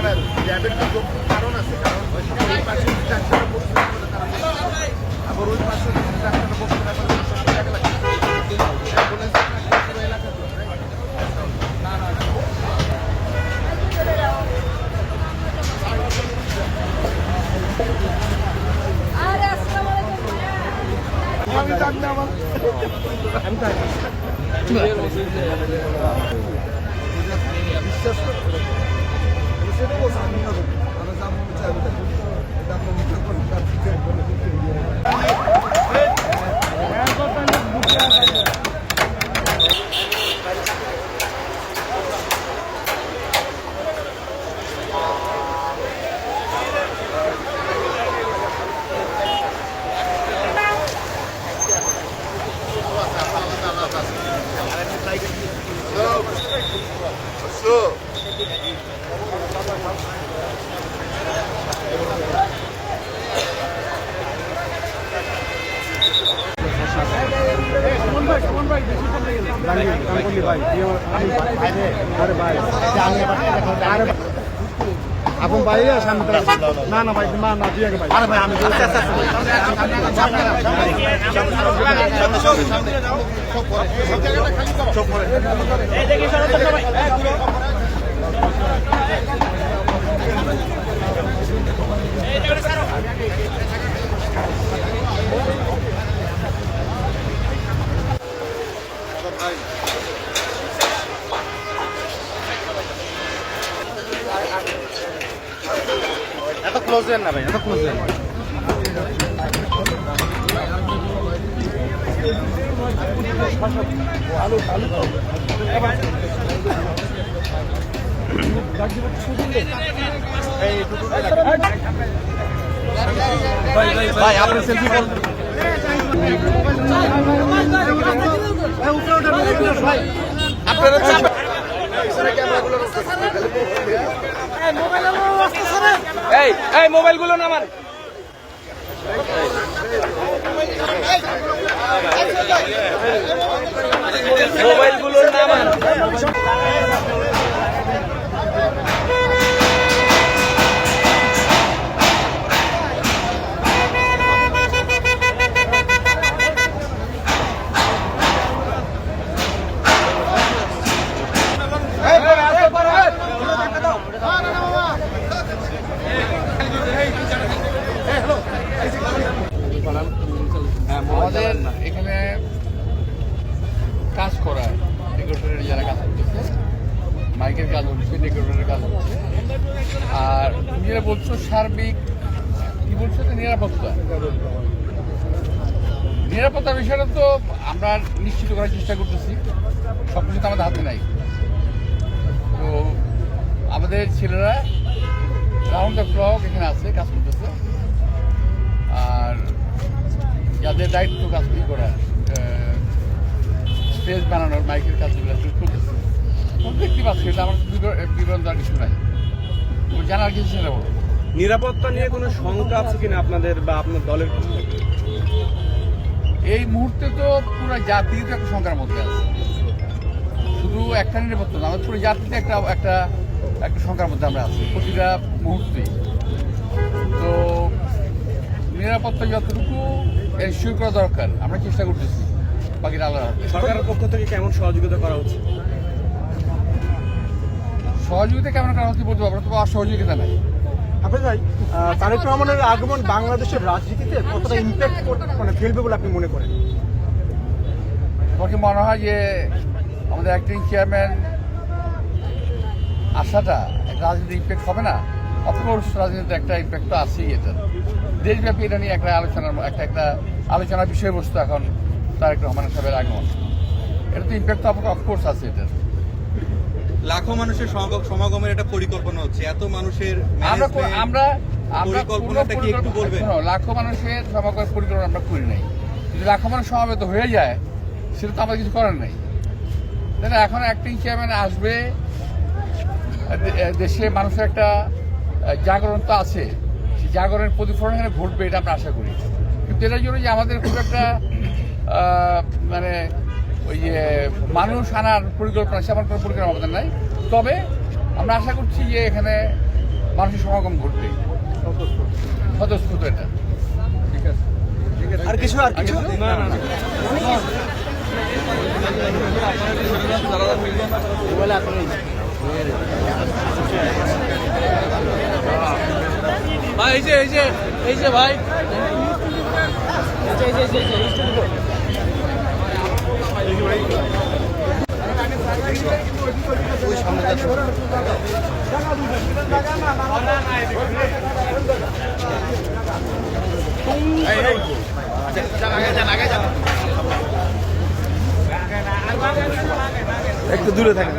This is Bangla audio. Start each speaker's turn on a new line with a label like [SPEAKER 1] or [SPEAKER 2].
[SPEAKER 1] না র্যাবের কারণ আছে, কারণ ওই পাশে আবার ওই পাশে বিশ্বাস করতে এখন বাইরে সামনে না না ভাই না দিয়ে ভাই আরে ভাই আমি এত ক্লোজ দেন না ভাই, এত ক্লোজ দেন ভাই আপনি সেলফি করুন আপনারা এই মোবাইলগুলো নামান মোবাইলগুলো নামান আমাদের এখানে কাজ করা ডেকোরেটরের যারা কাজ করতেছে, মাইকের কাজ হচ্ছে, ডেকোরেটরের কাজ হচ্ছে। আর তুমি যেটা বলছো সার্বিক কি বলছো, নিরাপত্তার বিষয়টা তো আমরা নিশ্চিত করার চেষ্টা করতেছি। সব কিছু তো আমাদের হাতে নাই। তো আমাদের ছেলেরা রাউন্ড দ্য ক্লক এখানে আছে, কাজ করতেছে। আর যাদের দায়িত্ব কাজগুলি করার, স্টেজ বানানোর, মাইকের কাজগুলো করতেছে, দেখতে পাচ্ছি। এটা আমার বিবরণ দেওয়ার কিছু নাই, জানার কিছু ছিল।
[SPEAKER 2] নিরাপত্তা নিয়ে কোনো শঙ্কা আছে কিনা আপনাদের বা আপনার দলের?
[SPEAKER 1] এই মুহূর্তে তো পুরো জাতি তো একটা শঙ্কার মধ্যে আছে। শুধু একটা নিরাপত্তা না, আমাদের পুরো জাতিতে একটা একটা একটা শঙ্কার মধ্যে আমরা আছি প্রতিটা মুহূর্তেই। তো নিরাপত্তা যতটুকু এনশিওর করা দরকার আমরা চেষ্টা করতেছি। বাকিটা আলাদা।
[SPEAKER 2] সরকারের পক্ষ থেকে কেমন সহযোগিতা করা হচ্ছে?
[SPEAKER 1] সহযোগিতা কেমন করা হচ্ছে বলতে পারবো, তবে অসহযোগিতা নাই।
[SPEAKER 3] আপনি ভাই তারেক রহমানের আগমন বাংলাদেশের রাজনীতিতে কতটা ইম্প্যাক্ট মানে ফেলবে বলে আপনি মনে করেন?
[SPEAKER 1] আমার কি মনে হয় যে আমাদের অ্যাক্টিং চেয়ারম্যান আসাটা রাজনীতি ইম্প্যাক্ট হবে না? অফকোর্স রাজনীতিতে একটা ইম্প্যাক্ট তো আছেই। এটা দেশব্যাপী এটা নিয়ে একটা আলোচনার বিষয়বস্তু এখন তারেক রহমান সাহেবের আগমন। এটা তো ইম্প্যাক্ট তো অফকোর্স আছে। এটা
[SPEAKER 4] লাখো মানুষের সমাগমের একটা পরিকল্পনা হচ্ছে, এত মানুষের
[SPEAKER 1] আমরা
[SPEAKER 4] পরিকল্পনাটা কি একটু বলবেন?
[SPEAKER 1] লাখো মানুষের সমাগমের পরিকল্পনা আমরা করি নাই। যদি লাখো মানুষ সমাবেত হয়ে যায় সেটা তো আমাদের কিছু করার নেই, তাই না? এখন অ্যাক্টিং চেয়ারম্যান আসবে, দেশে মানুষের একটা জাগরণ তো আছে, সেই জাগরণের প্রতিফলন এখানে ঘটবে এটা আমরা আশা করি। কিন্তু এটার জন্য যে আমাদের খুব একটা মানে ওই যে মানুষ আনার পরিকল্পনা, সেমন কোনো পরিকল্পনা আমাদের নাই। তবে আমরা আশা করছি যে এখানে মানুষের সমাগম ঘটবে, স্বতঃস্ফূর্ত এটা।
[SPEAKER 3] আর কিছু
[SPEAKER 2] না না না
[SPEAKER 5] ভাই এই যে ভাই
[SPEAKER 3] একটু দূরে থাকেন।